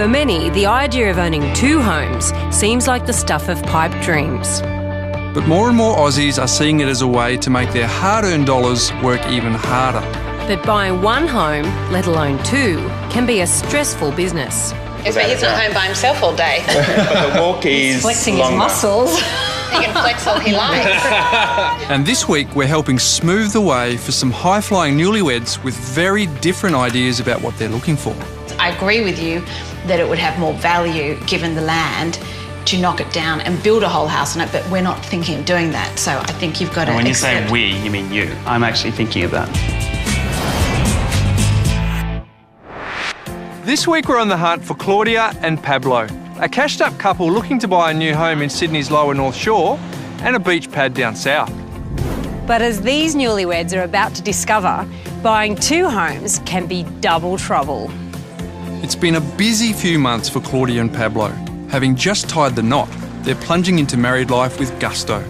For many, the idea of owning 2 homes seems like the stuff of pipe dreams. But more and more Aussies are seeing it as a way to make their hard-earned dollars work even harder. But buying 1 home, let alone 2, can be a stressful business. Yes, but he's not home by himself all day. But the walk is flexing longer. his muscles. He can flex all he likes. And this week we're helping smooth the way for some high-flying newlyweds with very different ideas about what they're looking for. I agree with you that it would have more value, given the land, to knock it down and build a whole house on it, but we're not thinking of doing that. So I think you've got to When you accept... say we, you mean you. I'm actually thinking of that. This week we're on the hunt for Claudia and Pablo, a cashed-up couple looking to buy a new home in Sydney's lower North Shore and a beach pad down south. But as these newlyweds are about to discover, buying 2 homes can be double trouble. It's been a busy few months for Claudia and Pablo. Having just tied the knot, they're plunging into married life with gusto.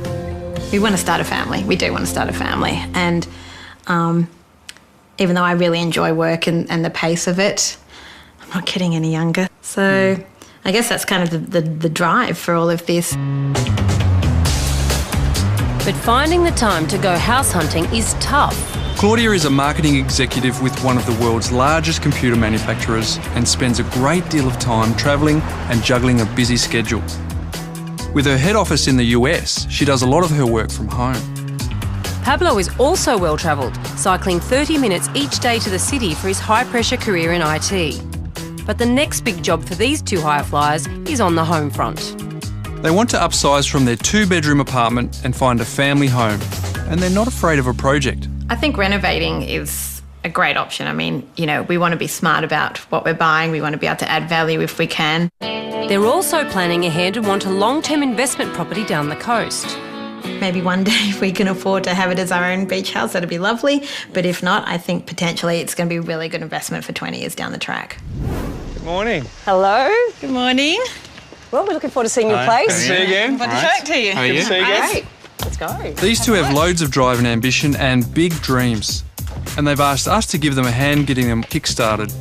We want to start a family. We do want to start a family. And even though I really enjoy work and the pace of it, I'm not getting any younger. So I guess that's kind of the drive for all of this. But finding the time to go house hunting is tough. Claudia is a marketing executive with one of the world's largest computer manufacturers and spends a great deal of time travelling and juggling a busy schedule. With her head office in the US, she does a lot of her work from home. Pablo is also well-travelled, cycling 30 minutes each day to the city for his high-pressure career in IT. But the next big job for these 2 high flyers is on the home front. They want to upsize from their 2-bedroom apartment and find a family home, and they're not afraid of a project. I think renovating is a great option. I mean, you know, we want to be smart about what we're buying. We want to be able to add value if we can. They're also planning ahead and want a long-term investment property down the coast. Maybe one day if we can afford to have it as our own beach house, that'd be lovely. But if not, I think potentially it's going to be a really good investment for 20 years down the track. Good morning. Hello. Good morning. Well, we're looking forward to seeing your place. See you again. What to show it to you? How are you? See you again. Great. Let's go. These 2 have loads of drive and ambition and big dreams. And they've asked us to give them a hand getting them kick-started.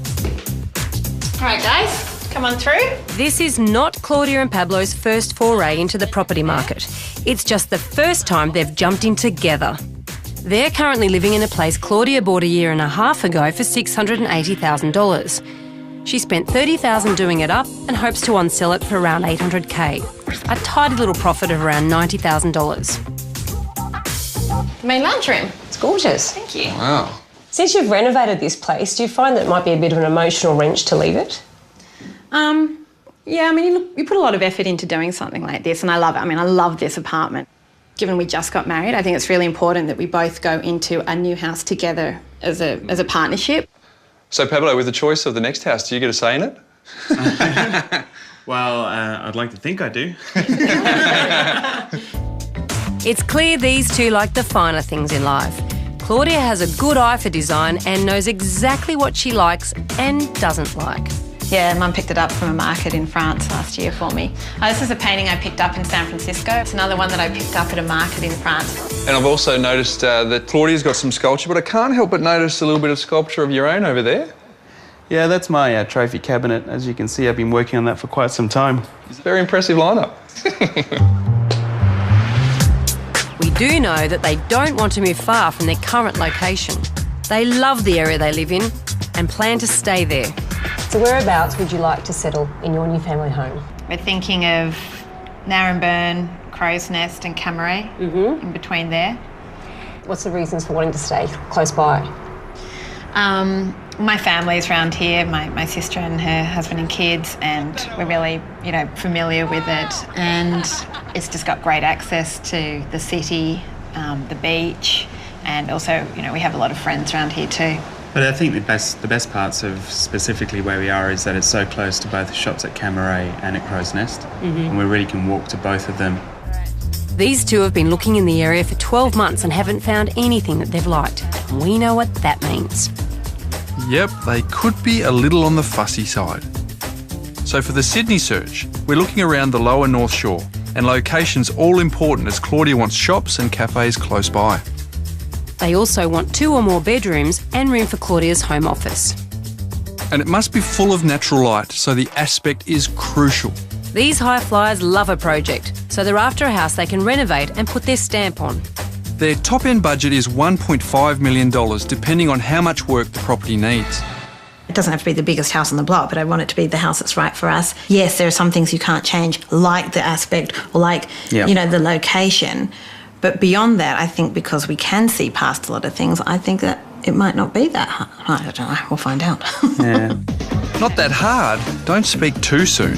All right, guys, come on through. This is not Claudia and Pablo's first foray into the property market. It's just the first time they've jumped in together. They're currently living in a place Claudia bought a year and a half ago for $680,000. She spent $30,000 doing it up and hopes to on-sell it for around $800K. A tidy little profit of around $90,000. Main lounge room. It's gorgeous. Thank you. Wow. Since you've renovated this place, do you find that it might be a bit of an emotional wrench to leave it? Yeah, I mean, you put a lot of effort into doing something like this, and I love it. I mean, I love this apartment. Given we just got married, I think it's really important that we both go into a new house together as a partnership. So, Pablo, with the choice of the next house, do you get a say in it? Well, I'd like to think I do. It's clear these 2 like the finer things in life. Claudia has a good eye for design and knows exactly what she likes and doesn't like. Yeah, Mum picked it up from a market in France last year for me. This is a painting I picked up in San Francisco. It's another one that I picked up at a market in France. And I've also noticed that Claudia's got some sculpture, but I can't help but notice a little bit of sculpture of your own over there. Yeah, that's my trophy cabinet. As you can see, I've been working on that for quite some time. It's a very impressive lineup. We do know that they don't want to move far from their current location. They love the area they live in and plan to stay there. So whereabouts would you like to settle in your new family home? We're thinking of Narembeen, Crow's Nest and Camaret, in between there. What's the reasons for wanting to stay close by? My family's around here, my sister and her husband and kids, and we're really, you know, familiar with it. And it's just got great access to the city, the beach, and also, you know, we have a lot of friends around here too. But I think the best parts of specifically where we are is that it's so close to both the shops at Camaret and at Crow's Nest, and we really can walk to both of them. These 2 have been looking in the area for 12 months and haven't found anything that they've liked. We know what that means. Yep, they could be a little on the fussy side. So for the Sydney search, we're looking around the lower North Shore, and location's all important as Claudia wants shops and cafes close by. They also want 2 or more bedrooms and room for Claudia's home office. And it must be full of natural light, so the aspect is crucial. These high flyers love a project, so they're after a house they can renovate and put their stamp on. Their top-end budget is $1.5 million, depending on how much work the property needs. It doesn't have to be the biggest house on the block, but I want it to be the house that's right for us. Yes, there are some things you can't change, like the aspect or like, the location. But beyond that, I think because we can see past a lot of things, I think that it might not be that hard. I don't know, we'll find out. Yeah. Not that hard. Don't speak too soon.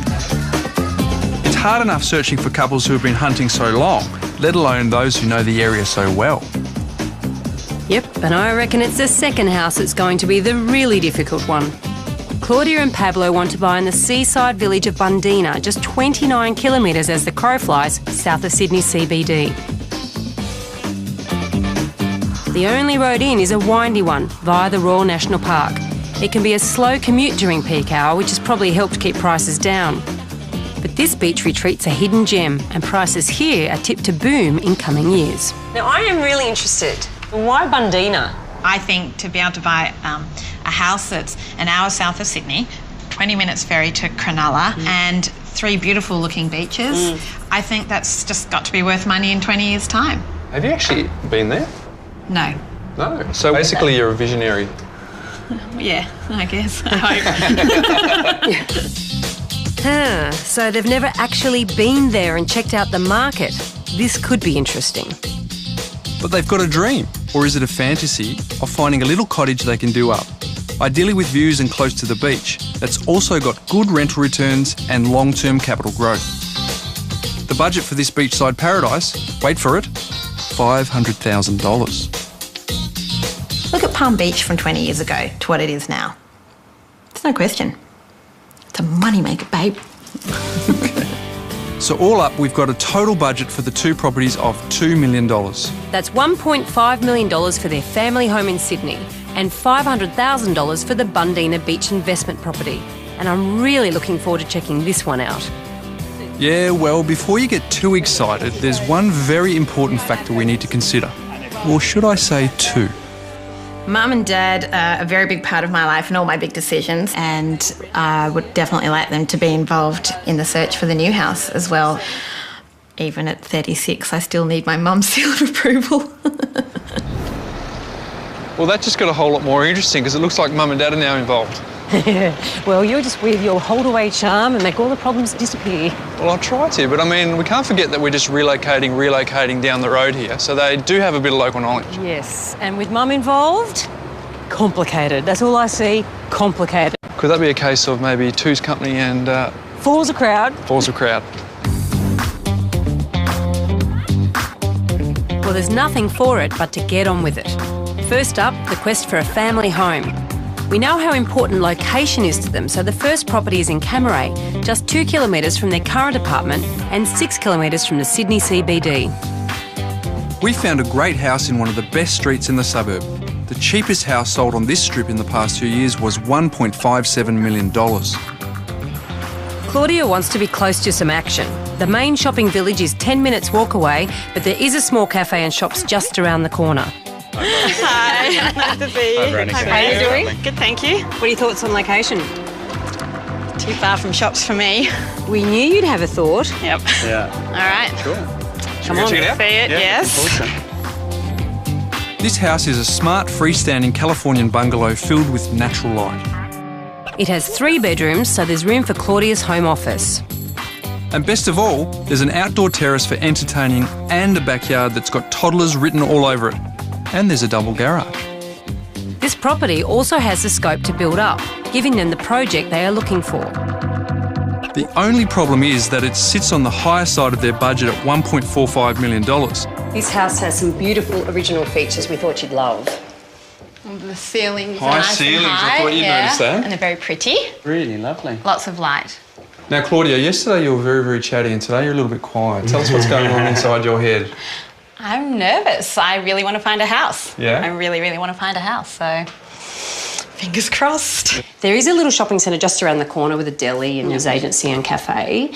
It's hard enough searching for couples who have been hunting so long, let alone those who know the area so well. Yep, and I reckon it's the second house that's going to be the really difficult one. Claudia and Pablo want to buy in the seaside village of Bundeena, just 29 kilometres as the crow flies, south of Sydney CBD. The only road in is a windy one via the Royal National Park. It can be a slow commute during peak hour, which has probably helped keep prices down. But this beach retreat's a hidden gem, and prices here are tipped to boom in coming years. Now, I am really interested. Why Bundeena? I think to be able to buy a house that's an hour south of Sydney, 20 minutes ferry to Cronulla, and 3 beautiful looking beaches, I think that's just got to be worth money in 20 years' time. Have you actually been there? No. No. So basically you're a visionary. Yeah, I guess. I hope. So they've never actually been there and checked out the market. This could be interesting. But they've got a dream, or is it a fantasy, of finding a little cottage they can do up, ideally with views and close to the beach, that's also got good rental returns and long-term capital growth. The budget for this beachside paradise, wait for it, $500,000. Look at Palm Beach from 20 years ago to what it is now. There's no question. It's a moneymaker, babe. So all up, we've got a total budget for the 2 properties of $2 million. That's $1.5 million for their family home in Sydney and $500,000 for the Bundeena beach investment property. And I'm really looking forward to checking this one out. Yeah, well, before you get too excited, there's one very important factor we need to consider. Or should I say 2? Mum and Dad are a very big part of my life and all my big decisions, and I would definitely like them to be involved in the search for the new house as well. Even at 36, I still need my mum's seal of approval. Well, that just got a whole lot more interesting because it looks like Mum and Dad are now involved. Well, you'll just weave your hold-away charm and make all the problems disappear. Well, I'll try to, but I mean, we can't forget that we're just relocating down the road here, so they do have a bit of local knowledge. Yes, and with Mum involved, complicated. That's all I see, complicated. Could that be a case of maybe two's company and... Four's a crowd. Four's a crowd. Well, there's nothing for it but to get on with it. First up, the quest for a family home. We know how important location is to them, so the first property is in Camaray, just 2 kilometres from their current apartment and 6 kilometres from the Sydney CBD. We found a great house in one of the best streets in the suburb. The cheapest house sold on this strip in the past 2 years was $1.57 million. Claudia wants to be close to some action. The main shopping village is 10 minutes walk away, but there is a small cafe and shops just around the corner. Hi, nice to see you. How are you doing? Good, thank you. What are your thoughts on location? Too far from shops for me. We knew you'd have a thought. Yep. Yeah. All right. Cool. Come on. See it, yes. This house is a smart, freestanding Californian bungalow filled with natural light. It has 3 bedrooms, so there's room for Claudia's home office. And best of all, there's an outdoor terrace for entertaining and a backyard that's got toddlers written all over it. And there's a double garage. This property also has the scope to build up, giving them the project they are looking for. The only problem is that it sits on the higher side of their budget at $1.45 million. This house has some beautiful original features we thought you'd love. The ceilings High are nice ceilings, and I high, thought you'd noticed that. And they're very pretty. Really lovely. Lots of light. Now, Claudia, yesterday you were very, very chatty and today you're a little bit quiet. Tell us what's going on inside your head. I'm nervous. I really want to find a house. Yeah? I really, really want to find a house, so fingers crossed. There is a little shopping centre just around the corner with a deli and news agency and cafe.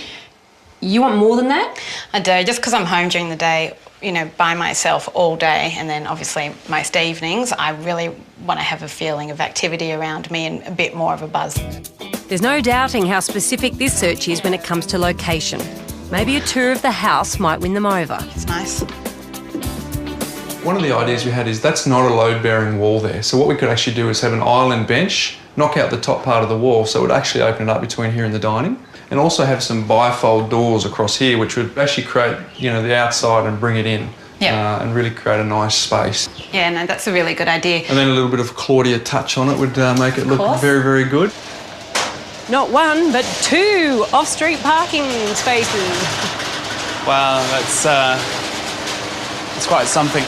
You want more than that? I do, just because I'm home during the day, you know, by myself all day, and then obviously most evenings, I really want to have a feeling of activity around me and a bit more of a buzz. There's no doubting how specific this search is when it comes to location. Maybe a tour of the house might win them over. It's nice. One of the ideas we had is that's not a load-bearing wall there. So what we could actually do is have an island bench, knock out the top part of the wall, so it would actually open it up between here and the dining, and also have some bifold doors across here, which would actually create, you know, the outside and bring it in. Yeah. And really create a nice space. Yeah, no, that's a really good idea. And then a little bit of Claudia touch on it would make it look very, very good. Not one, but 2 off-street parking spaces. Wow, that's quite something.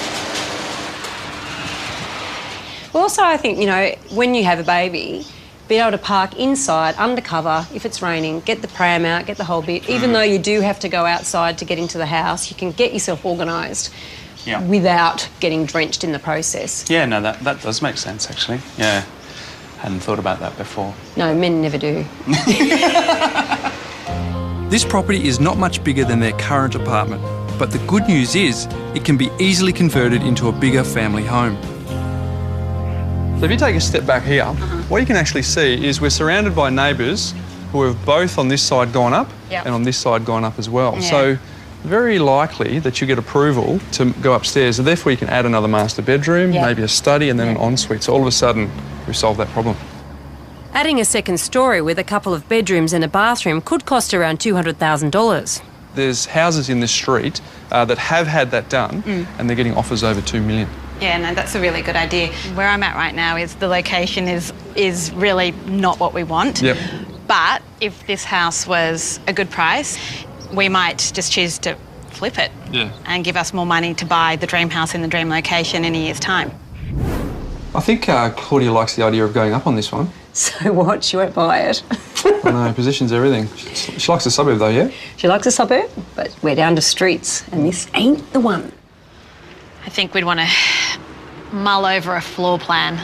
Also, I think, you know, when you have a baby, being able to park inside, undercover, if it's raining, get the pram out, get the whole bit. Even though you do have to go outside to get into the house, you can get yourself organised without getting drenched in the process. Yeah, no, that does make sense, actually. Yeah, hadn't thought about that before. No, men never do. This property is not much bigger than their current apartment, but the good news is it can be easily converted into a bigger family home. So if you take a step back here, what you can actually see is we're surrounded by neighbours who have both on this side gone up and on this side gone up as well. Yeah. So very likely that you get approval to go upstairs, and therefore you can add another master bedroom, maybe a study and then an ensuite. So all of a sudden we've solved that problem. Adding a second story with a couple of bedrooms and a bathroom could cost around $200,000. There's houses in this street that have had that done and they're getting offers over $2 million. Yeah, no, that's a really good idea. Where I'm at right now is the location is really not what we want. Yep. But if this house was a good price, we might just choose to flip it and give us more money to buy the dream house in the dream location in a year's time. I think Claudia likes the idea of going up on this one. So what? She won't buy it. I know, position's everything. She likes the suburb though, yeah? She likes a suburb, but we're down to streets, and this ain't the one. I think we'd want to mull over a floor plan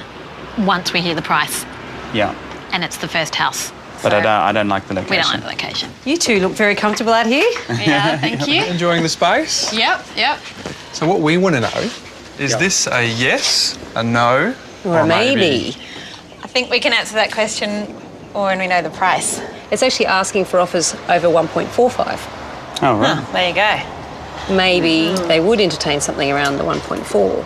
once we hear the price. Yeah. And it's the first house. But I don't like the location. We don't like the location. You two look very comfortable out here. Yeah, thank you. Enjoying the space? Yep. So what we want to know is this a yes, a no, Or a maybe. I think we can answer that question when we know the price. It's actually asking for offers over 1.45. Oh, right. There you go. Maybe they would entertain something around the 1.4.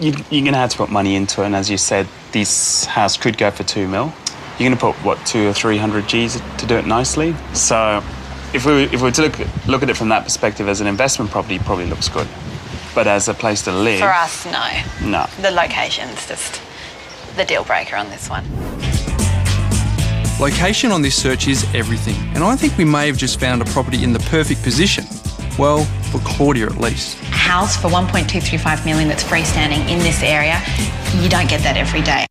You're going to have to put money into it, and as you said, this house could go for $2 million. You're going to put, what, 200 or 300 Gs to do it nicely? So if we were to look at it from that perspective as an investment property, it probably looks good. But as a place to live... For us, no. No. The location's just the deal breaker on this one. Location on this search is everything, and I think we may have just found a property in the perfect position. Well, for Claudia at least. A house for $1.235 million that's freestanding in this area, you don't get that every day.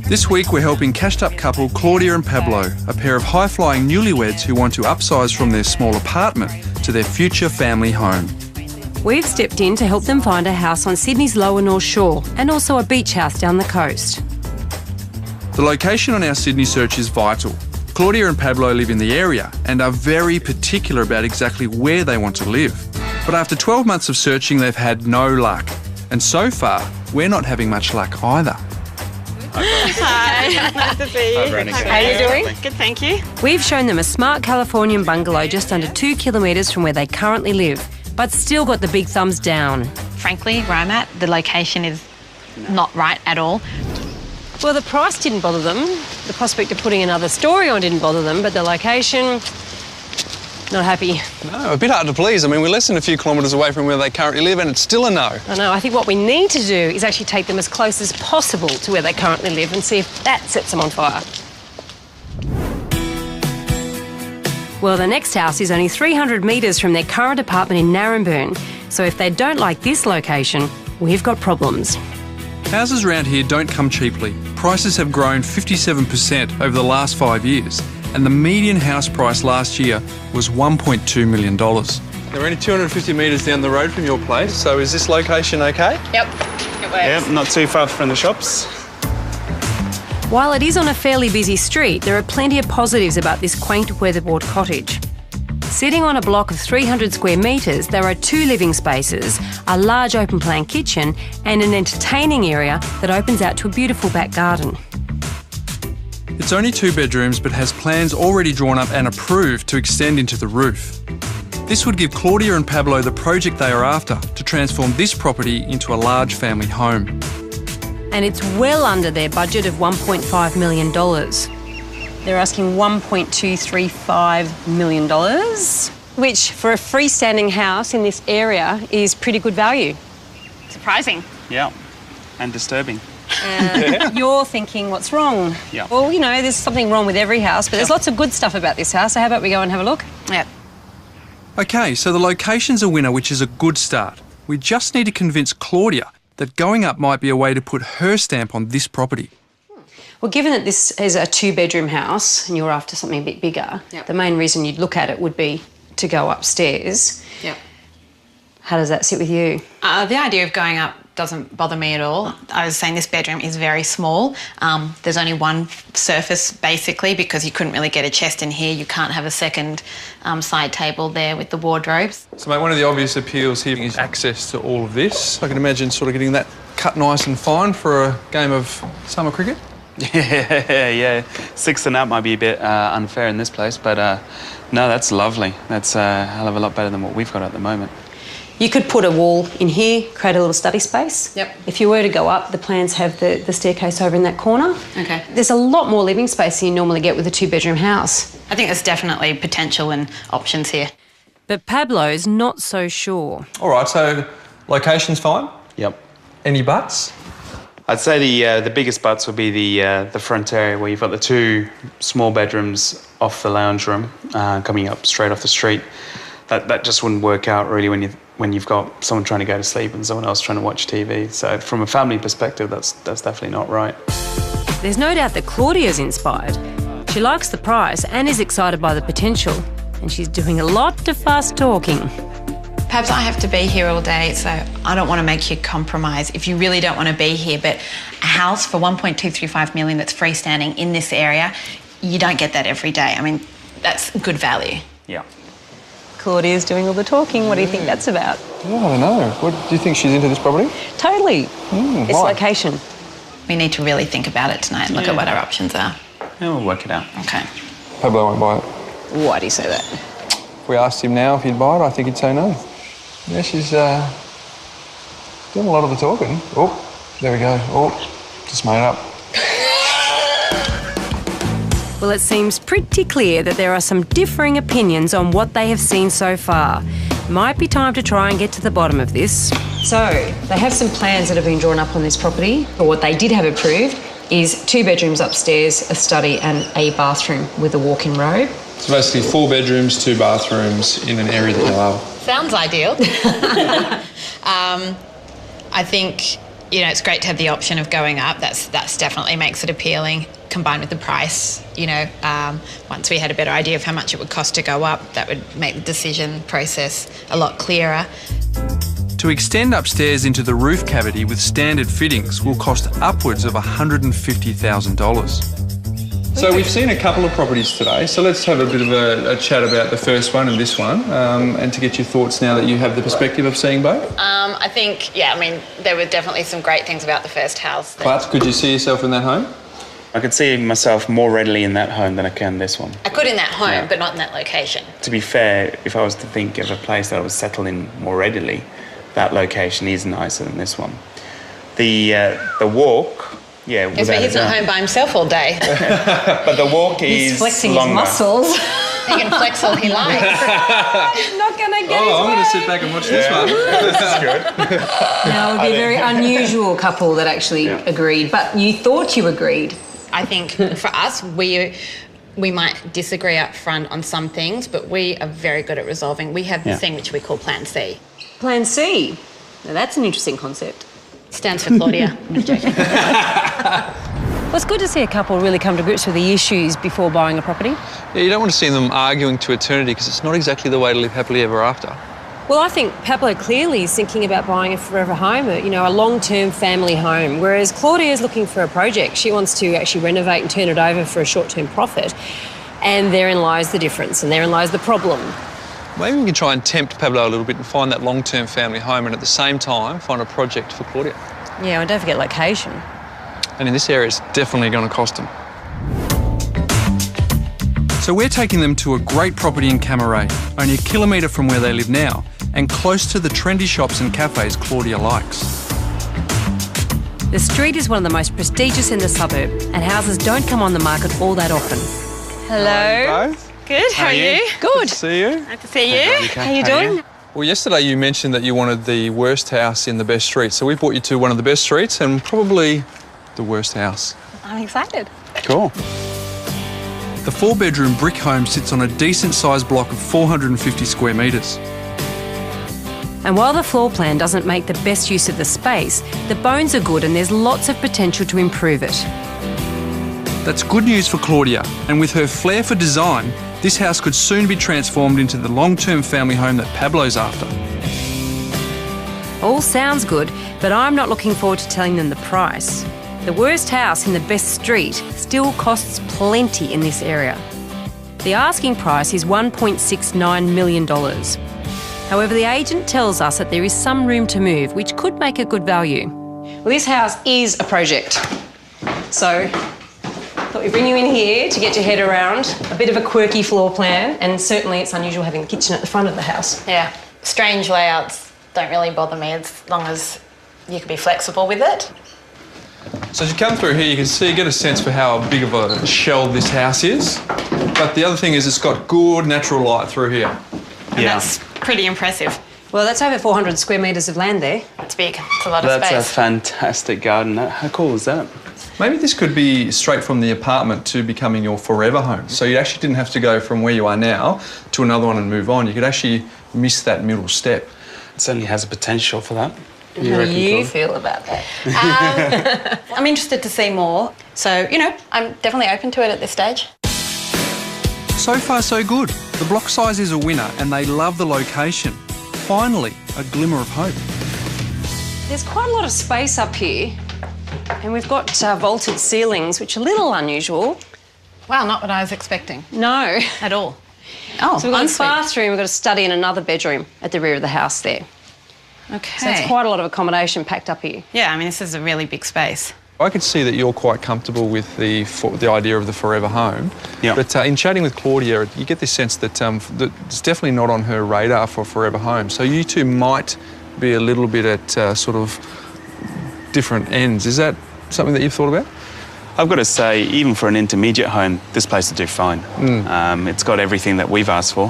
This week we're helping cashed-up couple Claudia and Pablo, a pair of high-flying newlyweds who want to upsize from their small apartment to their future family home. We've stepped in to help them find a house on Sydney's lower North Shore and also a beach house down the coast. The location on our Sydney search is vital. Claudia and Pablo live in the area and are very particular about exactly where they want to live. But after 12 months of searching, they've had no luck. And so far, we're not having much luck either. Hi, nice to see you. How are you doing? Good, thank you. We've shown them a smart Californian bungalow just under 2 kilometres from where they currently live, but still got the big thumbs down. Frankly, where I'm at, the location is not right at all. Well, the price didn't bother them. The prospect of putting another story on didn't bother them, but the location, not happy. No, a bit hard to please. I mean, we're less than a few kilometres away from where they currently live and it's still a no. I know. I think what we need to do is actually take them as close as possible to where they currently live and see if that sets them on fire. Well, the next house is only 300 metres from their current apartment in Narembeen, so if they don't like this location, we've got problems. Houses around here don't come cheaply. Prices have grown 57% over the last 5 years, and the median house price last year was $1.2 million. They're only 250 metres down the road from your place, so is this location okay? Yep, it works. Yeah, not too far from the shops. While it is on a fairly busy street, there are plenty of positives about this quaint weatherboard cottage. Sitting on a block of 300 square metres, there are 2 living spaces, a large open plan kitchen and an entertaining area that opens out to a beautiful back garden. It's only 2 bedrooms but has plans already drawn up and approved to extend into the roof. This would give Claudia and Pablo the project they are after to transform this property into a large family home. And it's well under their budget of $1.5 million. They're asking $1.235 million, which for a freestanding house in this area is pretty good value. Surprising. Yeah, and disturbing. You're thinking, what's wrong? Yeah. Well, you know, there's something wrong with every house, but there's lots of good stuff about this house, so how about we go and have a look? Yeah. Okay, so the location's a winner, which is a good start. We just need to convince Claudia that going up might be a way to put her stamp on this property. Well, given that this is a 2-bedroom house and you're after something a bit bigger, the main reason you'd look at it would be to go upstairs. Yep. How does that sit with you? The idea of going up doesn't bother me at all. I was saying this bedroom is very small. There's only one surface, basically, because you couldn't really get a chest in here. You can't have a second side table there with the wardrobes. So, mate, one of the obvious appeals here is access to all of this. I can imagine sort of getting that cut nice and fine for a game of summer cricket. Yeah. 6 and up might be a bit unfair in this place, but no, that's lovely. That's a hell of a lot better than what we've got at the moment. You could put a wall in here, create a little study space. Yep. If you were to go up, the plans have the staircase over in that corner. Okay. There's a lot more living space than you normally get with a 2-bedroom house. I think there's definitely potential and options here. But Pablo's not so sure. All right, so location's fine. Yep. Any buts? I'd say the biggest buts would be the front area where you've got the 2 small bedrooms off the lounge room coming up straight off the street. That just wouldn't work out really when you've got someone trying to go to sleep and someone else trying to watch TV. So from a family perspective, that's definitely not right. There's no doubt that Claudia's inspired. She likes the price and is excited by the potential. And she's doing a lot of fast talking. Perhaps I have to be here all day, so I don't want to make you compromise if you really don't want to be here. But a house for $1.235 million that's freestanding in this area, you don't get that every day. I mean, that's good value. Yeah. Claudia's doing all the talking. What do you think that's about? Oh, I don't know. What do you think she's into this property? Totally. It's why? location. We need to really think about it tonight and look at what our options are. Yeah, we'll work it out. Okay. Pablo won't buy it. Why do you say that? If we asked him now if he'd buy it, I think he'd say no. Yeah, she's doing a lot of the talking. Oh, there we go. Oh, just made it up. Well, it seems pretty clear that there are some differing opinions on what they have seen so far. Might be time to try and get to the bottom of this. So, they have some plans that have been drawn up on this property, but what they did have approved is 2 bedrooms upstairs, a study and a bathroom with a walk-in robe. So basically 4 bedrooms, 2 bathrooms in an area that you love. Sounds ideal. I think, you know, it's great to have the option of going up. That's definitely makes it appealing, combined with the price. You know, once we had a better idea of how much it would cost to go up, that would make the decision process a lot clearer. To extend upstairs into the roof cavity with standard fittings will cost upwards of $150,000. So we've seen a couple of properties today, so let's have a bit of a chat about the first one and this one, and to get your thoughts now that you have the perspective of seeing both. I think, yeah, I mean, there were definitely some great things about the first house. But could you see yourself in that home? I could see myself more readily in that home than I can this one. I could in that home, Yeah. but not in that location. To be fair, if I was to think of a place that I would settle in more readily, that location is nicer than this one. The walk, yeah, Yes, but he's not home by himself all day. But the walk is He's flexing longer. his muscles. He can flex all he likes. Not going to get his I'm way. going to sit back and watch this one. This is good. Now, it would be a very unusual couple that actually agreed, but you thought you agreed. I think for us, we might disagree up front on some things, but we are very good at resolving. We have the thing which we call Plan C. Plan C. Now, that's an interesting concept. Stands for Claudia. I'm joking. Well, it's good to see a couple really come to grips with the issues before buying a property. Yeah, you don't want to see them arguing to eternity because it's not exactly the way to live happily ever after. Well, I think Pablo clearly is thinking about buying a forever home, a long-term family home, whereas Claudia is looking for a project. She wants to actually renovate and turn it over for a short-term profit, and therein lies the difference, and therein lies the problem. Maybe we can try and tempt Pablo a little bit and find that long-term family home and at the same time find a project for Claudia. Yeah, and don't forget location. And in this area, it's definitely going to cost them. So we're taking them to a great property in Camaret, only 1 kilometre from where they live now, and close to the trendy shops and cafes Claudia likes. The street is one of the most prestigious in the suburb, and houses don't come on the market all that often. Hello. Both. Good, how are you? Good Good. to see you. Nice to see you. How you doing? Well, yesterday you mentioned that you wanted the worst house in the best street, so we brought you to one of the best streets and probably the worst house. I'm excited. Cool. The 4-bedroom brick home sits on a decent-sized block of 450 square metres. And while the floor plan doesn't make the best use of the space, the bones are good and there's lots of potential to improve it. That's good news for Claudia, and with her flair for design, this house could soon be transformed into the long-term family home that Pablo's after. All sounds good, but I'm not looking forward to telling them the price. The worst house in the best street still costs plenty in this area. The asking price is $1.69 million. However, the agent tells us that there is some room to move, which could make a good value. Well, this house is a project. So, thought we'd bring you in here to get your head around a bit of a quirky floor plan, and certainly it's unusual having the kitchen at the front of the house. Yeah, strange layouts don't really bother me as long as you can be flexible with it. So as you come through here, you can get a sense for how big of a shell this house is. But the other thing is it's got good natural light through here. And that's pretty impressive. Well, that's over 400 square metres of land there. It's big. It's a lot of That's space. a fantastic garden. How cool is that? Maybe this could be straight from the apartment to becoming your forever home. So you actually didn't have to go from where you are now to another one and move on. You could actually miss that middle step. It certainly has a potential for that. How do you feel about that? I'm interested to see more. So, I'm definitely open to it at this stage. So far, so good. The block size is a winner and they love the location. Finally, a glimmer of hope. There's quite a lot of space up here, and we've got vaulted ceilings, which are a little unusual. Wow, not what I was expecting. No. At all. Oh, So we've got a ensuite. bathroom, we've got a study and another bedroom at the rear of the house there. Okay. So it's quite a lot of accommodation packed up here. Yeah, I mean, this is a really big space. I could see that you're quite comfortable with the idea of the forever home. Yeah. But in chatting with Claudia, you get this sense that, that it's definitely not on her radar for a forever home. So you two might be a little bit at sort of different ends. Is that something that you've thought about? I've got to say, even for an intermediate home, this place will do fine. It's got everything that we've asked for.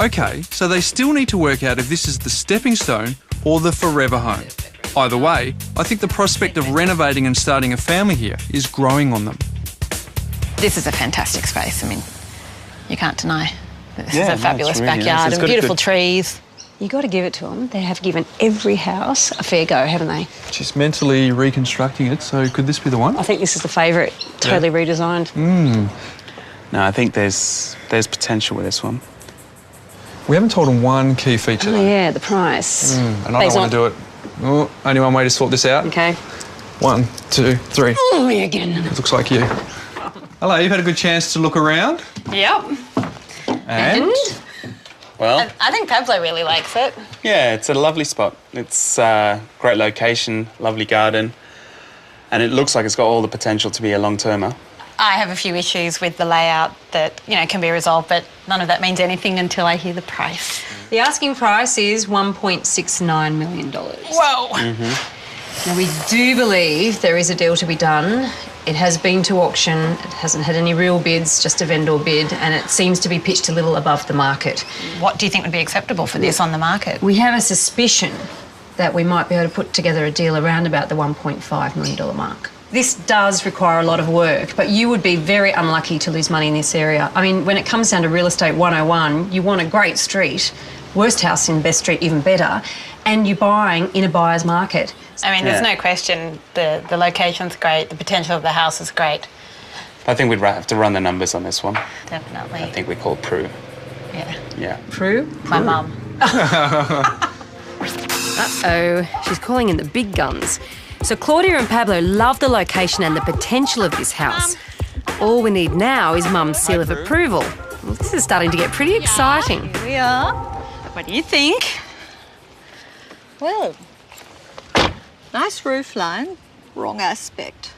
Okay, so they still need to work out if this is the stepping stone or the forever home. Either way, I think the prospect of renovating and starting a family here is growing on them. This is a fantastic space. I mean, you can't deny that this Yeah, is no, a fabulous it's really nice. backyard It's and got a beautiful good- trees. You got to give it to them. They have given every house a fair go, haven't they? She's mentally reconstructing it, so could this be the one? I think this is the favourite, totally redesigned. No, I think there's potential with this one. We haven't told them one key feature, Oh, though. yeah, the price. And I don't want to do it. Oh, only one way to sort this out. Okay. 1, 2, 3. Oh, me again. It looks like you. Hello, you've had a good chance to look around. Yep. And? Well, I think Pablo really likes it. yeah, it's a lovely spot. It's a great location, lovely garden, and it looks like it's got all the potential to be a long-termer. I have a few issues with the layout that, can be resolved, but none of that means anything until I hear the price. The asking price is $1.69 million. Whoa! Now, we do believe there is a deal to be done. It has been to auction, it hasn't had any real bids, just a vendor bid, and it seems to be pitched a little above the market. What do you think would be acceptable for this on the market? We have a suspicion that we might be able to put together a deal around about the $1.5 million mark. This does require a lot of work, but you would be very unlucky to lose money in this area. I mean, when it comes down to real estate 101, you want a great street, worst house in best street even better, and you're buying in a buyer's market. I mean, there's Yeah. no question the location's great, the potential of the house is great. I think we'd have to run the numbers on this one. Definitely. I think we call Prue. Yeah. Yeah. True? My mum. Uh-oh, she's calling in the big guns. So Claudia and Pablo love the location and the potential of this house. All we need now is Mum's seal of approval. Well, this is starting to get pretty exciting. Here we are. What do you think? Well, nice roof line, wrong aspect.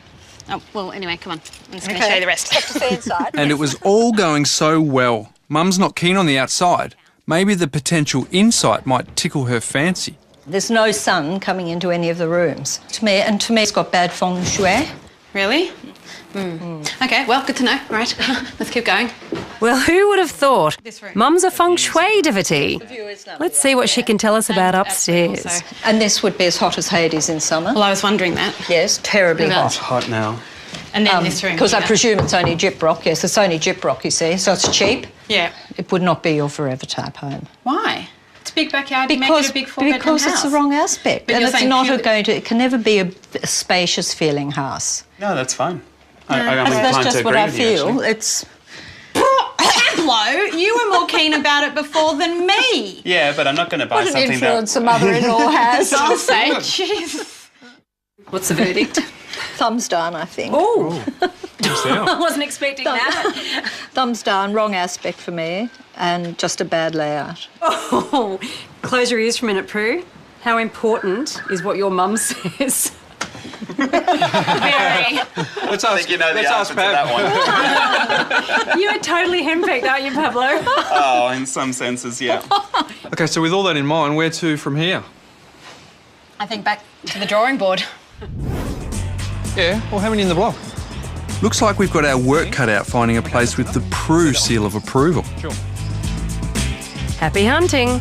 Oh, well, anyway, come on. I'm just going to show you the rest. Have to see inside. And it was all going so well. Mum's not keen on the outside. Maybe the potential inside might tickle her fancy. There's no sun coming into any of the rooms. To me, it's got bad feng shui. Really? Okay, well, good to know. Right, let's keep going. Well, who would have thought? This room. Mum's a feng shui devotee. Let's see what she can tell us about upstairs. Also. And this would be as hot as Hades in summer. Well, I was wondering that. Yes, terribly What hot. It's hot now. And then this room. Because I here. presume it's only gyprock. Yes, it's only gyprock, you see, so it's cheap. Yeah. It would not be your forever type home. Why? It's a big backyard. You make it a big four-bedroom because house. it's the wrong aspect. But And you're it's saying not purely- it can never be a spacious feeling house. No, that's fine. I'm That's inclined just to what agree I with you, feel. actually. It's Pablo, you were more keen about it before than me. Yeah, but I'm not going to buy what an something influence that... a mother-in-law has. I'll say, jeez. What's the verdict? Thumbs down, I think. Oh, I wasn't expecting that. Thumbs down, wrong aspect for me, and just a bad layout. Oh, close your ears for a minute, Prue. How important is what your mum says? Very. Let's I think you know the answer to that one. You are totally henpecked, aren't you, Pablo? Oh, in some senses, yeah. Okay, so with all that in mind, where to from here? I think back to the drawing board. Yeah, well, how many in the block? Looks like we've got our work cut out finding a place with the Prue seal of approval. Sure. Happy hunting.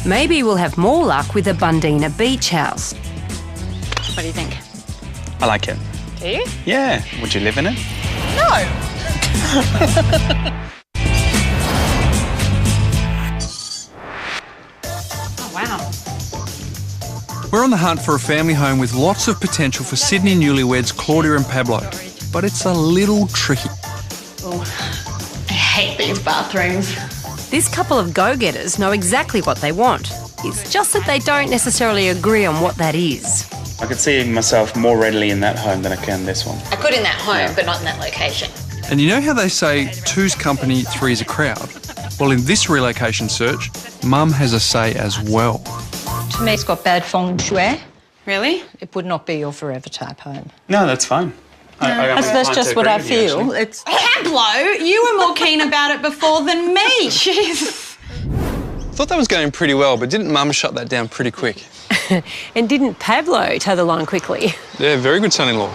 Maybe we'll have more luck with a Bundeena beach house. What do you think? I like it. Do you? Yeah. Would you live in it? Oh, wow. We're on the hunt for a family home with lots of potential for Sydney newlyweds Claudia and Pablo, but it's a little tricky. I hate these bathrooms. This couple of go-getters know exactly what they want. It's just that they don't necessarily agree on what that is. I could see myself more readily in that home than I can this one. I could in that home, but not in that location. And you know how they say two's company, three's a crowd? Well, in this relocation search, Mum has a say as well. To me, it's got bad feng shui. Really? It would not be your forever type home. No, that's fine. That's just what I feel. It's Pablo, you were more keen about it before than me. Jeez. Thought that was going pretty well, but didn't Mum shut that down pretty quick? And didn't Pablo toe the line quickly? Yeah, very good son-in-law.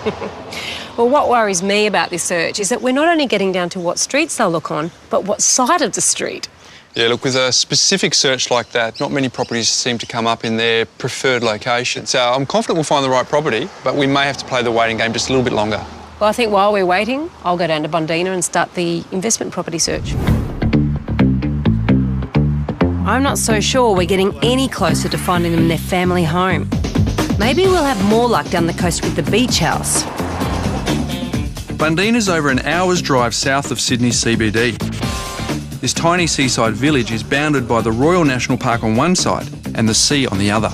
Well, what worries me about this search is that we're not only getting down to what streets they'll look on, but what side of the street. Yeah, look, with a specific search like that, not many properties seem to come up in their preferred location. So I'm confident we'll find the right property, but we may have to play the waiting game just a little bit longer. Well, I think while we're waiting, I'll go down to Bundeena and start the investment property search. I'm not so sure we're getting any closer to finding them their family home. Maybe we'll have more luck down the coast with the beach house. Bundeena's over an hour's drive south of Sydney CBD. This tiny seaside village is bounded by the Royal National Park on one side and the sea on the other.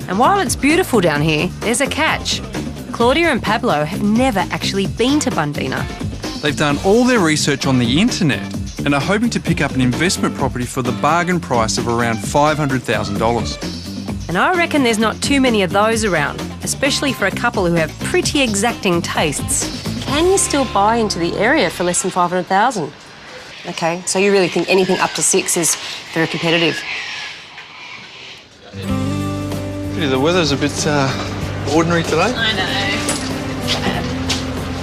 And while it's beautiful down here, there's a catch. Claudia and Pablo have never actually been to Bundeena. They've done all their research on the internet and are hoping to pick up an investment property for the bargain price of around $500,000. And I reckon there's not too many of those around, especially for a couple who have pretty exacting tastes. Can you still buy into the area for less than $500,000? Okay, so you really think anything up to 6 is very competitive? The weather's a bit ordinary today. I know.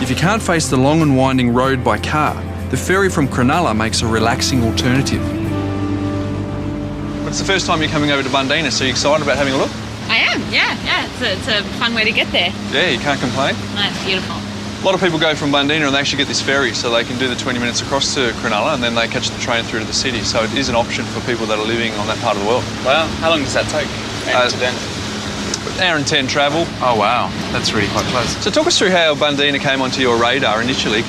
If you can't face the long and winding road by car, the ferry from Cronulla makes a relaxing alternative. But it's the first time you're coming over to Bundeena, so you're excited about having a look? I am, yeah. It's a fun way to get there. Yeah, you can't complain. No, it's beautiful. A lot of people go from Bundeena and they actually get this ferry, so they can do the 20 minutes across to Cronulla and then they catch the train through to the city. So it is an option for people that are living on that part of the world. Wow, how long does that take? To then? Hour and 10 travel. Oh, wow. That's really quite close. So talk us through how Bundeena came onto your radar initially.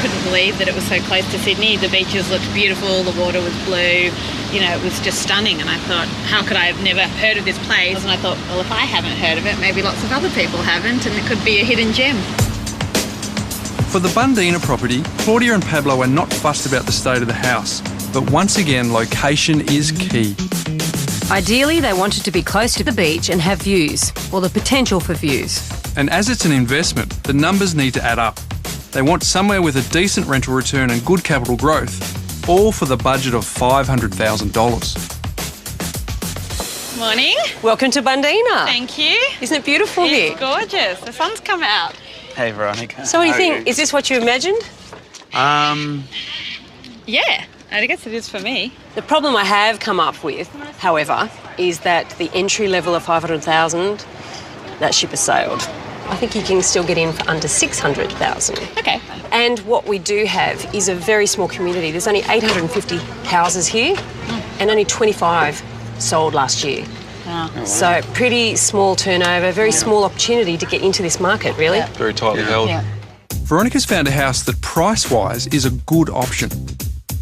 couldn't believe that it was so close to Sydney. The beaches looked beautiful, the water was blue, you know, it was just stunning. And I thought, how could I have never heard of this place? And I thought, well, if I haven't heard of it, maybe lots of other people haven't, and it could be a hidden gem. For the Bundeena property, Claudia and Pablo are not fussed about the state of the house, but once again, location is key. Ideally, they wanted to be close to the beach and have views, or the potential for views. And as it's an investment, the numbers need to add up. They want somewhere with a decent rental return and good capital growth, all for the budget of $500,000. Morning. Welcome to Bundeena. Thank you. Isn't it beautiful here? It's gorgeous. The sun's come out. Hey, Veronica. So what do you How are think? Is this what you imagined? Yeah, I guess it is for me. The problem I have come up with, however, is that the entry level of 500,000, that ship has sailed. I think you can still get in for under 600,000. Okay. And what we do have is a very small community. There's only 850 houses here, and only 25 sold last year. Oh. So pretty small turnover, very small opportunity to get into this market, really. Yeah. Very tightly held. Yeah. Veronica's found a house that price-wise is a good option.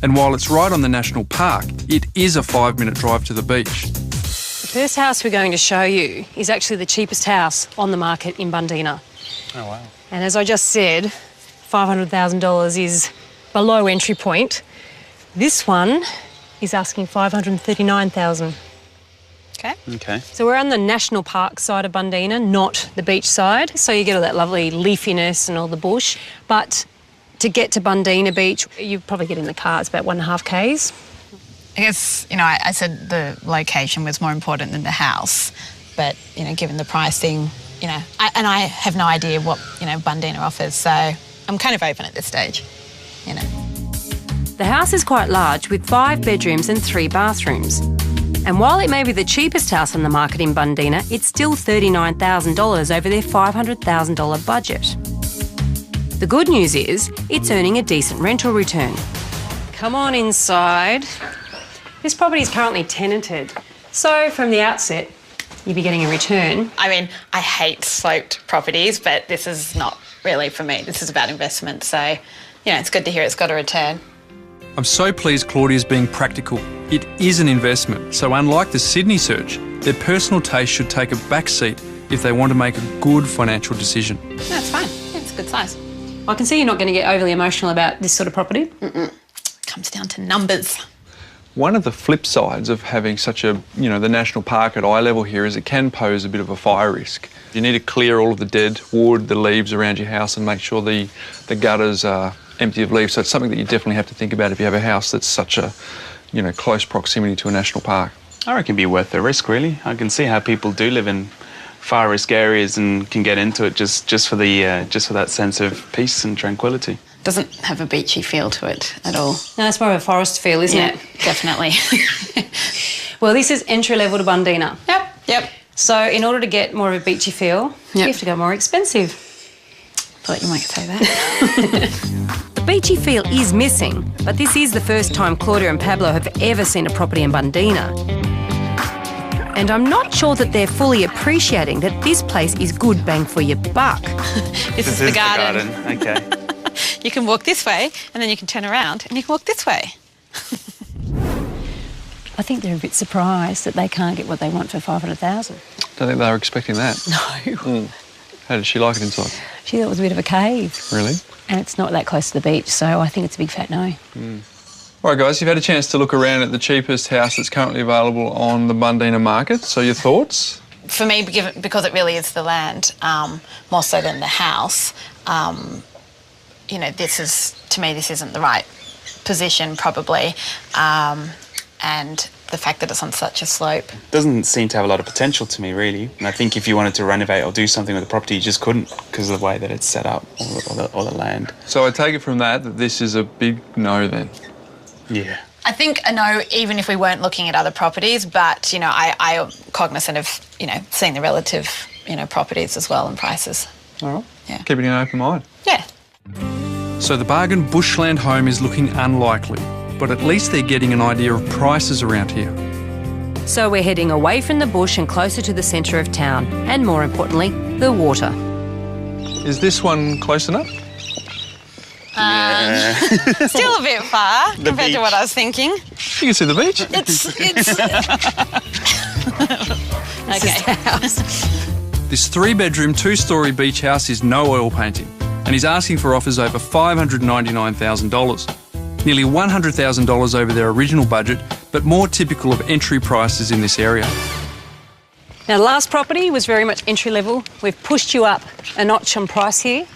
And while it's right on the national park, it is a 5-minute drive to the beach. The first house we're going to show you is actually the cheapest house on the market in Bundeena. Oh, wow. And as I just said, $500,000 is below entry point. This one is asking $539,000. Okay. Okay. So we're on the national park side of Bundeena, not the beach side. So you get all that lovely leafiness and all the bush. But to get to Bundeena Beach, you probably get in the car, it's about 1.5 k's. I guess, you know, I said the location was more important than the house, but, you know, given the pricing, you know, I have no idea what, you know, Bundeena offers, so I'm kind of open at this stage, you know. The house is quite large with 5 bedrooms and 3 bathrooms. And while it may be the cheapest house on the market in Bundeena, it's still $39,000 over their $500,000 budget. The good news is it's earning a decent rental return. Come on inside. This property is currently tenanted, so from the outset, you'll be getting a return. I mean, I hate sloped properties, but this is not really for me. This is about investment, so, you know, it's good to hear it's got a return. I'm so pleased Claudia's being practical. It is an investment, so unlike the Sydney search, their personal taste should take a back seat if they want to make a good financial decision. No, it's fine. Yeah, it's a good size. I can see you're not going to get overly emotional about this sort of property. Comes down to numbers. One of the flip sides of having such a, you know, the national park at eye level here is it can pose a bit of a fire risk. You need to clear all of the dead wood, the leaves around your house and make sure the gutters are empty of leaves. So it's something that you definitely have to think about if you have a house that's such a, you know, close proximity to a national park. I reckon it'd be worth the risk, really. I can see how people do live in fire risk areas and can get into it just for that sense of peace and tranquility. Doesn't have a beachy feel to it at all. No, it's more of a forest feel, isn't it? Definitely. Well, this is entry level to Bundeena. Yep. So in order to get more of a beachy feel, you have to go more expensive. Thought you might say that. The beachy feel is missing, but this is the first time Claudia and Pablo have ever seen a property in Bundeena. And I'm not sure that they're fully appreciating that this place is good bang for your buck. This is the garden. Okay. You can walk this way and then you can turn around and you can walk this way. I think they're a bit surprised that they can't get what they want for $500,000. Don't think they were expecting that. No. How did she like it inside? She thought it was a bit of a cave. Really? And it's not that close to the beach, so I think it's a big fat no. All right, guys, you've had a chance to look around at the cheapest house that's currently available on the Bundeena market. So your thoughts? For me, because it really is the land, more so than the house, you know, to me, this isn't the right position, probably. And the fact that it's on such a slope. Doesn't seem to have a lot of potential to me, really. And I think if you wanted to renovate or do something with the property, you just couldn't because of the way that it's set up, or the land. So I take it from that this is a big no then? Yeah. I think a no, even if we weren't looking at other properties, but, you know, I'm cognizant of, you know, seeing the relative, you know, properties as well and prices. All right. Yeah. Keeping an open mind. Yeah. So the bargain bushland home is looking unlikely, but at least they're getting an idea of prices around here. So we're heading away from the bush and closer to the centre of town, and more importantly, the water. Is this one close enough? Still a bit far compared to what I was thinking. You can see the beach. It's Okay. This 3-bedroom, 2-storey beach house is no oil painting, and he's asking for offers over $599,000. Nearly $100,000 over their original budget, but more typical of entry prices in this area. Now, the last property was very much entry level. We've pushed you up a notch on price here.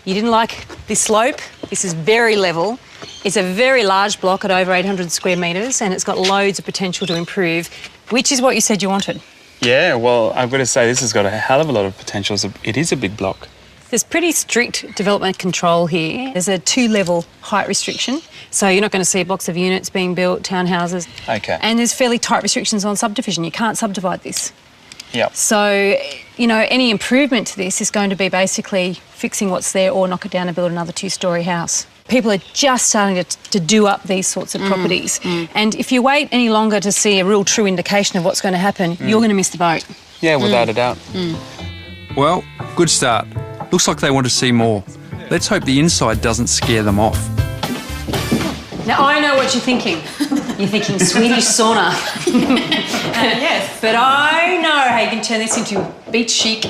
You didn't like this slope. This is very level. It's a very large block at over 800 square metres, and it's got loads of potential to improve, which is what you said you wanted. Yeah, well, I've got to say this has got a hell of a lot of potential. It is a big block. There's pretty strict development control here. There's a 2-level height restriction, so you're not going to see blocks of units being built, townhouses. Okay. And there's fairly tight restrictions on subdivision. You can't subdivide this. Yep. So, you know, any improvement to this is going to be basically fixing what's there or knock it down and build another 2-storey house. People are just starting to do up these sorts of properties. And if you wait any longer to see a real true indication of what's going to happen, you're going to miss the boat. Yeah, without a doubt. Well, good start. Looks like they want to see more. Let's hope the inside doesn't scare them off. Now, I know what you're thinking. You're thinking Swedish sauna. Yes. But I know how you can turn this into beach chic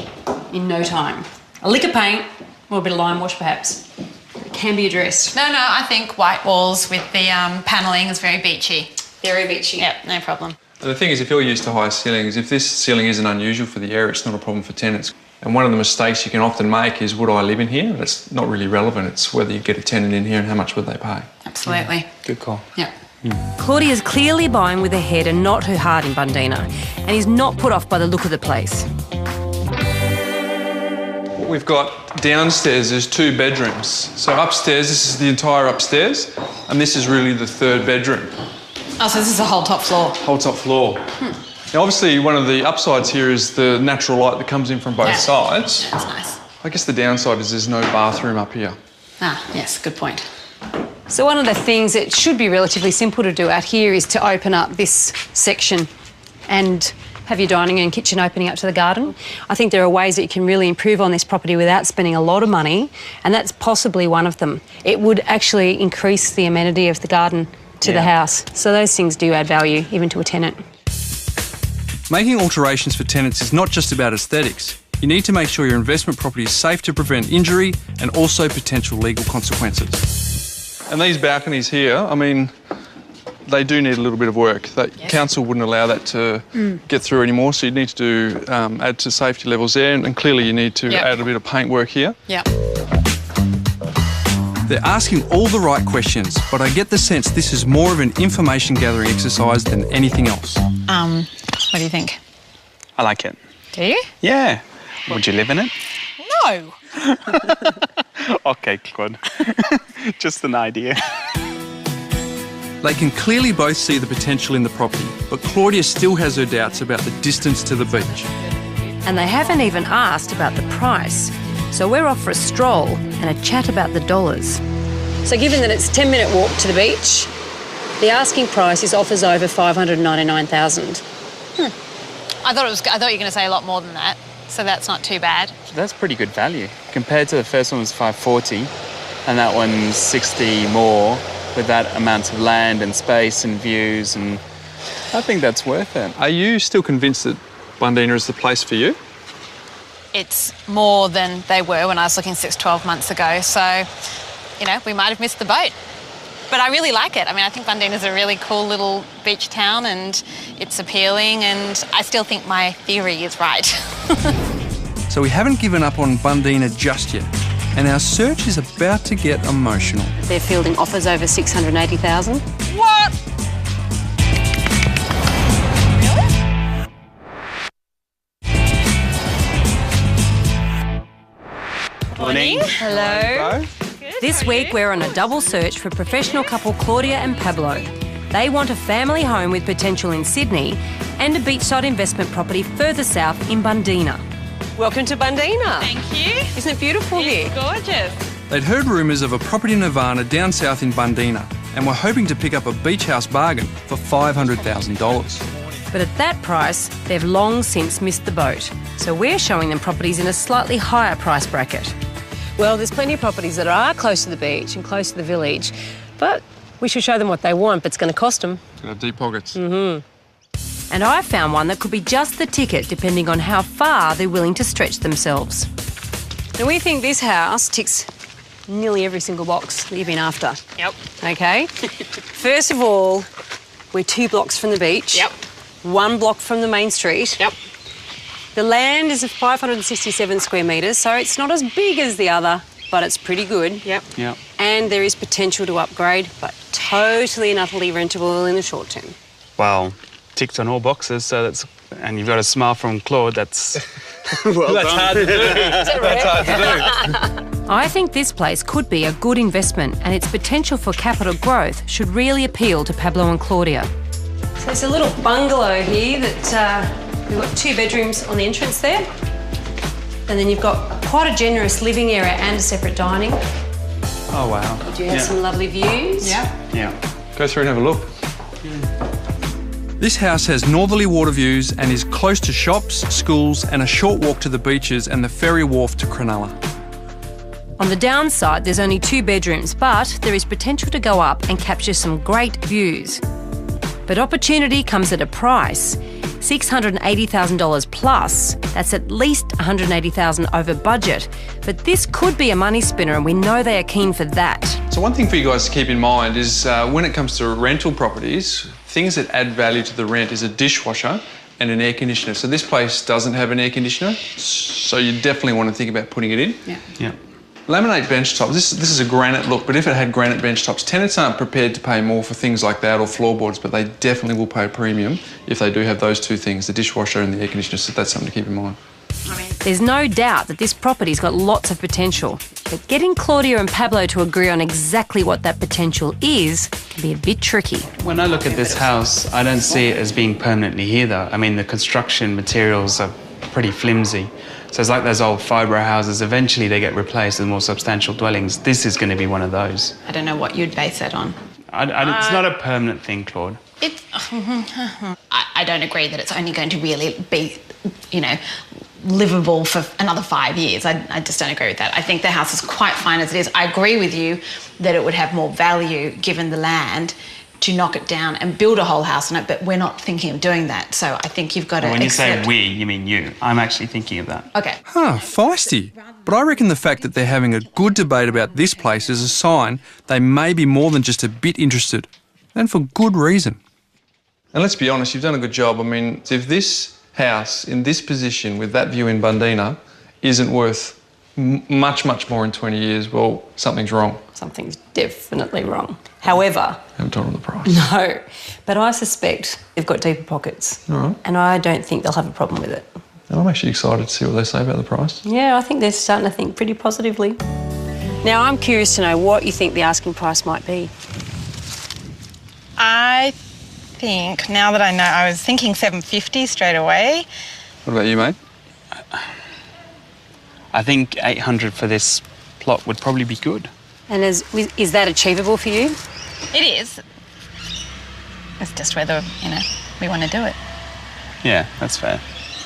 in no time. A lick of paint or a bit of lime wash, perhaps. It can be addressed. No, I think white walls with the panelling is very beachy. Very beachy. Yep, no problem. And the thing is, if you're used to high ceilings, if this ceiling isn't unusual for the area, it's not a problem for tenants. And one of the mistakes you can often make is, would I live in here? That's not really relevant. It's whether you get a tenant in here and how much would they pay. Absolutely. Good call. Yep. Claudia's clearly buying with her head and not her heart in Bundeena, and he's not put off by the look of the place. What we've got downstairs is 2 bedrooms. So upstairs, this is the entire upstairs, and this is really the 3rd bedroom. Oh, so this is the whole top floor. Whole top floor. Now, obviously, one of the upsides here is the natural light that comes in from both sides. That's nice. I guess the downside is there's no bathroom up here. Ah, yes, good point. So one of the things that should be relatively simple to do out here is to open up this section and have your dining and kitchen opening up to the garden. I think there are ways that you can really improve on this property without spending a lot of money, and that's possibly one of them. It would actually increase the amenity of the garden to the house. So those things do add value, even to a tenant. Making alterations for tenants is not just about aesthetics. You need to make sure your investment property is safe to prevent injury and also potential legal consequences. And these balconies here, I mean, they do need a little bit of work. Council wouldn't allow that to get through anymore, so you need to do, add to safety levels there, and clearly you need to add a bit of paint work here. Yep. They're asking all the right questions, but I get the sense this is more of an information gathering exercise than anything else. What do you think? I like it. Do you? Yeah. Would you live in it? No. Okay, Claude. Just an idea. They can clearly both see the potential in the property, but Claudia still has her doubts about the distance to the beach. And they haven't even asked about the price. So we're off for a stroll and a chat about the dollars. So given that it's a 10-minute walk to the beach, the asking price is offers over $599,000. I thought you were going to say a lot more than that, so that's not too bad. That's pretty good value. Compared to the first one was 540, and that one's 60 more with that amount of land and space and views, and I think that's worth it. Are you still convinced that Bundeena is the place for you? It's more than they were when I was looking 6-12 months ago, so, you know, we might have missed the boat. But I really like it. I mean, I think Bundeena's a really cool little beach town and it's appealing, and I still think my theory is right. So we haven't given up on Bundeena just yet, and our search is about to get emotional. They're fielding offers over $680,000. What? Morning. Hello. This week we're on a double search for professional couple Claudia and Pablo. They want a family home with potential in Sydney and a beachside investment property further south in Bundeena. Welcome to Bundeena. Thank you. Isn't it beautiful here? It's gorgeous. They'd heard rumours of a property nirvana down south in Bundeena and were hoping to pick up a beach house bargain for $500,000. But at that price, they've long since missed the boat. So we're showing them properties in a slightly higher price bracket. Well, there's plenty of properties that are close to the beach and close to the village, but we should show them what they want, but it's going to cost them. Deep pockets. And I found one that could be just the ticket, depending on how far they're willing to stretch themselves. Now, we think this house ticks nearly every single box that you've been after. Yep. Okay? First of all, we're 2 blocks from the beach. Yep. 1 block from the main street. Yep. The land is 567 square metres, so it's not as big as the other, but it's pretty good. Yep. Yeah. And there is potential to upgrade, but totally and utterly rentable in the short term. Well, ticked on all boxes, so that's... And you've got a smile from Claude, that's... well That's done. hard to do. That's hard to do. I think this place could be a good investment, and its potential for capital growth should really appeal to Pablo and Claudia. So there's a little bungalow here that we've got 2 bedrooms on the entrance there. And then you've got quite a generous living area and a separate dining. Oh, wow. Do you have some lovely views? Yeah. Go through and have a look. This house has northerly water views and is close to shops, schools and a short walk to the beaches and the ferry wharf to Cronulla. On the downside, there's only 2 bedrooms, but there is potential to go up and capture some great views. But opportunity comes at a price. $680,000 plus, that's at least $180,000 over budget. But this could be a money spinner, and we know they are keen for that. So one thing for you guys to keep in mind is when it comes to rental properties, things that add value to the rent is a dishwasher and an air conditioner. So this place doesn't have an air conditioner, so you definitely want to think about putting it in. Yeah. Laminate bench tops. This is a granite look, but if it had granite bench tops, tenants aren't prepared to pay more for things like that or floorboards, but they definitely will pay a premium if they do have those 2 things, the dishwasher and the air conditioner, so that's something to keep in mind. There's no doubt that this property's got lots of potential, but getting Claudia and Pablo to agree on exactly what that potential is can be a bit tricky. When I look at this house, I don't see it as being permanently here, though. I mean, the construction materials are pretty flimsy. So it's like those old fibro houses. Eventually they get replaced with more substantial dwellings. This is going to be one of those. I don't know what you'd base that on. It's not a permanent thing, Claude. I don't agree that it's only going to really be, livable for another 5 years. I just don't agree with that. I think the house is quite fine as it is. I agree with you that it would have more value given the land to knock it down and build a whole house on it, but we're not thinking of doing that. So I think you've got to When you accept... say we, you mean you. I'm actually thinking of that. Okay. Feisty. But I reckon the fact that they're having a good debate about this place is a sign they may be more than just a bit interested, and for good reason. And let's be honest, you've done a good job. I mean, if this house in this position with that view in Bundeena isn't worth much, much more in 20 years, well, something's wrong. Something's definitely wrong. However... Haven't told them the price. No, but I suspect they've got deeper pockets. All right. And I don't think they'll have a problem with it. I'm actually excited to see what they say about the price. Yeah, I think they're starting to think pretty positively. Now, I'm curious to know what you think the asking price might be. I think, now that I know, I was thinking $750 straight away. What about you, mate? I think 800 for this plot would probably be good. And is that achievable for you? It is. It's just whether, we want to do it. Yeah, that's fair.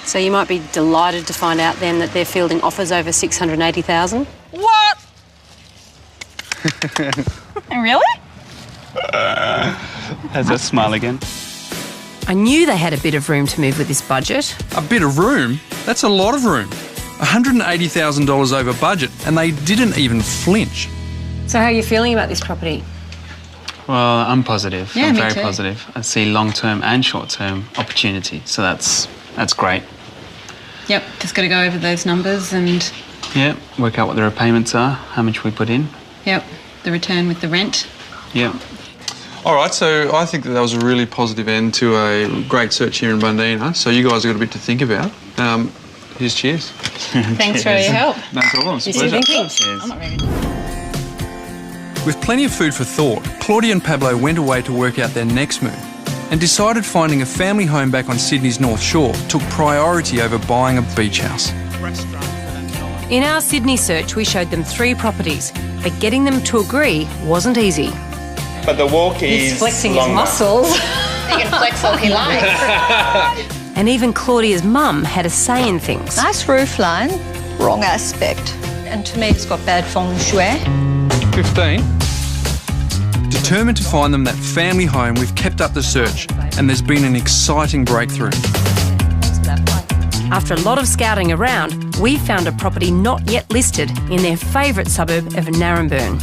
So you might be delighted to find out then that they're fielding offers over $680,000. What? Really? There's a smile again. I knew they had a bit of room to move with this budget. A bit of room? That's a lot of room. $180,000 over budget, and they didn't even flinch. So how are you feeling about this property? Well, I'm positive. Yeah, I'm me very too. positive. I see long-term and short-term opportunity, so that's great. Yep, just got to go over those numbers and... Yeah, work out what the repayments are, how much we put in. Yep, the return with the rent. Yeah. All right, so I think that was a really positive end to a great search here in Bundeena. So you guys have got a bit to think about. Here's cheers. Thanks for all your help. No problem. It's a You see pleasure. thinking? I'm not very good. With plenty of food for thought, Claudia and Pablo went away to work out their next move and decided finding a family home back on Sydney's North Shore took priority over buying a beach house. In our Sydney search, we showed them 3 properties, but getting them to agree wasn't easy. But the walk is He's flexing longer. his muscles. He can flex all he likes. And even Claudia's mum had a say in things. Nice roof line, wrong aspect. and to me it's got bad feng shui. 15. Determined to find them that family home, we've kept up the search, and there's been an exciting breakthrough. After a lot of scouting around, we found a property not yet listed in their favourite suburb of Narembeen.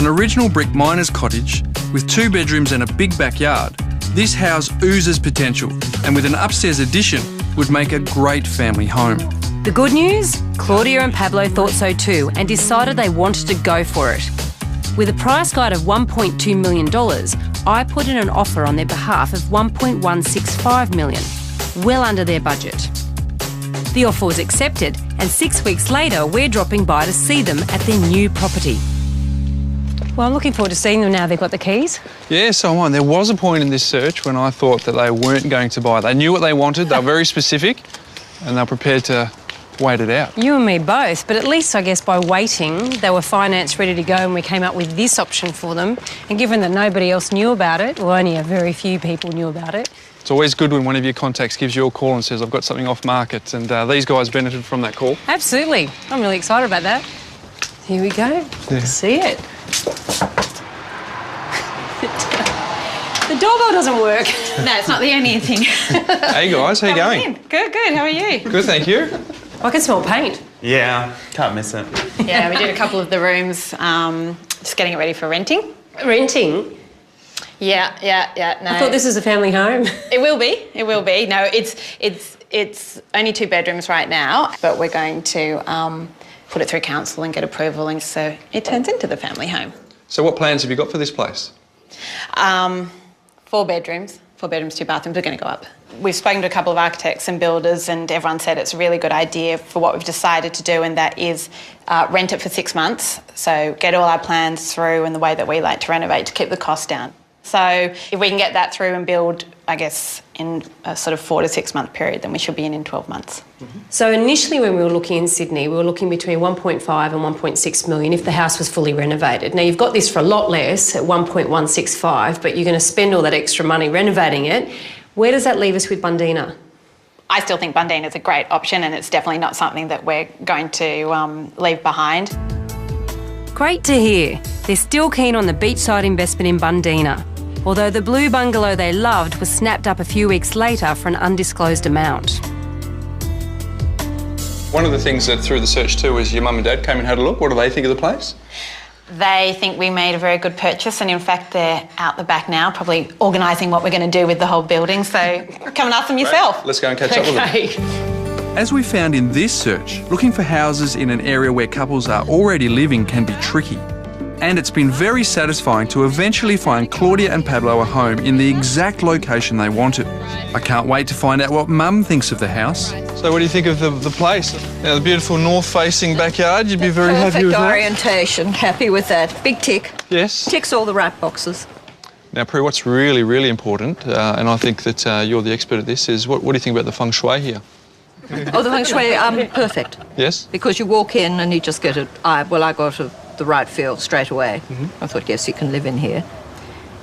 An original brick miner's cottage with 2 bedrooms and a big backyard, this house oozes potential, and with an upstairs addition would make a great family home. The good news? Claudia and Pablo thought so too and decided they wanted to go for it. With a price guide of $1.2 million, I put in an offer on their behalf of $1.165 million, well under their budget. The offer was accepted, and 6 weeks later we're dropping by to see them at their new property. Well, I'm looking forward to seeing them now they've got the keys. Yeah, so am I. There was a point in this search when I thought that they weren't going to buy. They knew what they wanted, they were very specific, and they were prepared to wait it out. You and me both, but at least I guess by waiting, they were financed, ready to go, and we came up with this option for them. And given that nobody else knew about it, or only a very few people knew about it. It's always good when one of your contacts gives you a call and says, I've got something off market, and these guys benefited from that call. Absolutely. I'm really excited about that. Here we go. Yeah. See it. The doorbell doesn't work. No, it's not the only thing. Hey guys, how you going? Good, good. How are you? Good, thank you. I can smell paint. Yeah, can't miss it. Yeah, we did a couple of the rooms, just getting it ready for renting. Renting? Yeah. No, I thought this was a family home. It will be. It will be. No, it's only 2 bedrooms right now, but we're going to put it through council and get approval, and so it turns into the family home. So what plans have you got for this place? 4 bedrooms, 2 bathrooms are going to go up. We've spoken to a couple of architects and builders, and everyone said it's a really good idea for what we've decided to do, and that is rent it for 6 months. So get all our plans through and the way that we like to renovate to keep the cost down. So if we can get that through and build, I guess, in a sort of 4 to 6 month period, then we should be in 12 months. Mm-hmm. So initially when we were looking in Sydney, we were looking between 1.5 and 1.6 million if the house was fully renovated. Now you've got this for a lot less at 1.165, but you're going to spend all that extra money renovating it. Where does that leave us with Bundeena? I still think Bundeena is a great option, and it's definitely not something that we're going to leave behind. Great to hear. They're still keen on the beachside investment in Bundeena, although the blue bungalow they loved was snapped up a few weeks later for an undisclosed amount. One of the things that through the search too is your mum and dad came and had a look. What do they think of the place? They think we made a very good purchase, and in fact they're out the back now probably organising what we're going to do with the whole building, so come and ask them yourself. Right. Let's go and catch up with them. As we found in this search, looking for houses in an area where couples are already living can be tricky. And it's been very satisfying to eventually find Claudia and Pablo a home in the exact location they wanted. I can't wait to find out what Mum thinks of the house. So what do you think of the place? Now, the beautiful north-facing backyard, you'd be very happy with that? Perfect orientation, happy with that. Big tick. Yes. Ticks all the right boxes. Now, Prue, what's really, really important, and I think that you're the expert at this, is what do you think about the feng shui here? Oh, the feng shui, perfect. Yes? Because you walk in and you just get I got the right feel straight away. Mm-hmm. I thought, yes, you can live in here.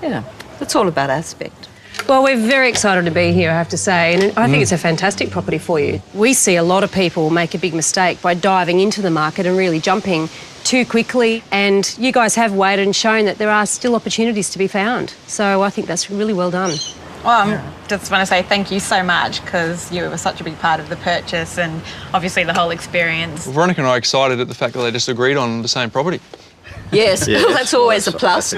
Yeah, it's all about aspect. Well, we're very excited to be here, I have to say, and I think it's a fantastic property for you. We see a lot of people make a big mistake by diving into the market and really jumping too quickly, and you guys have waited and shown that there are still opportunities to be found. So I think that's really well done. Well, I just want to say thank you so much, because you were such a big part of the purchase and obviously the whole experience. Well, Veronica and I are excited at the fact that they just agreed on the same property. Yes, well, that's always a plus.